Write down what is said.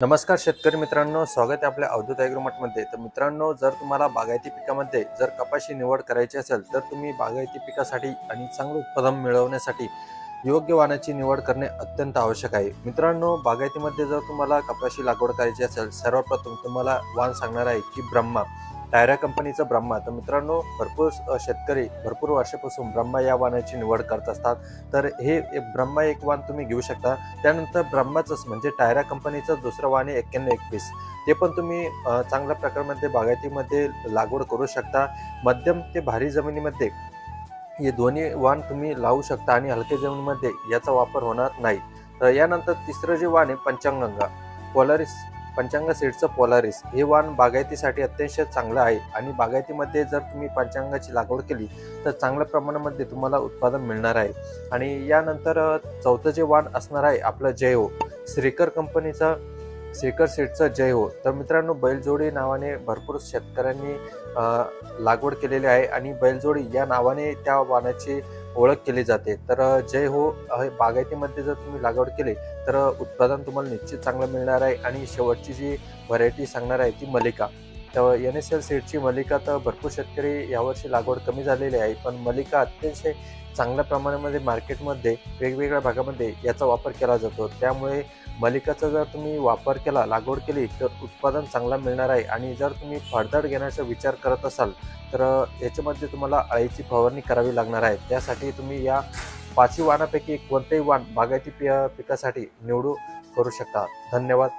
नमस्कार शेतकरी मित्रांनो, स्वागत आहे आपल्या अवधूत ॲग्रोमार्टमध्ये। तर मित्रांनो, जर तुम्हाला बागायती पिकामध्ये जर कपाशी निवड करायची असेल तर तुम्ही बागायती पिकासाठी आणि चांगले उत्पादन मिळवण्यासाठी योग्य वाणाची निवड करणे अत्यंत आवश्यक आहे। मित्रांनो, बागायतीमध्ये जर तुम्हाला कपाशी लागवड करायची असेल, सर्वप्रथम तुम्हाला वाण सांगणार आहे की ब्रह्मा, टायरा कंपनीचं ब्रह्मा। तर मित्रांनो, भरपूर शेतकरी भरपूर वर्षापासून ब्रह्मा या वाणाची निवड करत असतात। तर हे ब्रह्मा एक वाण तुम्ही घेऊ शकता। त्यानंतर ब्रह्माचंच म्हणजे टायरा कंपनीचं दुसरं वाण आहे 9121, ते पण तुम्ही चांगल्या प्रकारामध्ये बागायतीमध्ये लागवड करू शकता। मध्यम ते भारी जमिनीमध्ये हे दोन्ही वाण तुम्ही लावू शकता आणि हलक्या जमिनीमध्ये याचा वापर होणार नाही। तर यानंतर तिसरं जे वाण आहे पंचांगंगा पोलारिस, पंचांगा सीडचं पोलारिस, हे वाण बागायतीसाठी अतिशय चांगलं आहे आणि बागायतीमध्ये जर तुम्ही पंचांगाची लागवड केली तर चांगल्या प्रमाणामध्ये तुम्हाला उत्पादन मिळणार आहे। आणि यानंतर चौथं जे वाण असणार आहे आपलं जय हो, श्रीकर कंपनीचा श्रीकर सीडचं जय हो। तर मित्रांनो, बैलजोडी नावाने भरपूर शेतकऱ्यांनी लागवड केलेली आहे आणि बैलजोडी या नावाने त्या वाणाची ओळख केली जाते। तर जय हो बागायतीमध्ये जर तुम्ही लागवड केली तर उत्पादन तुम्हाला निश्चित चांगलं मिळणार आहे। आणि शेवटची जी व्हरायटी सांगणार आहे ती मलिका। तर NSL सीडची मलिका, तर भरपूर शेतकरी यावर्षी लागवड कमी झालेली आहे, पण मलिका अतिशय चांगल्या प्रमाणामध्ये मार्केटमध्ये वेगवेगळ्या भागामध्ये याचा वापर केला जातो। त्यामुळे मलिकाचा जर तुम्ही वापर केला, लागवड केली तर उत्पादन चांगला मिळणार आहे। आणि जर तुम्ही फळझाड घेण्याचा विचार करत असाल तर याच्यामध्ये तुम्हाला अळीची फवारणी करावी लागणार आहे। त्यासाठी तुम्ही या 5 वाणापैकी कोणतेही वाण बागायती पिकासाठी निवडू करू शकता। धन्यवाद।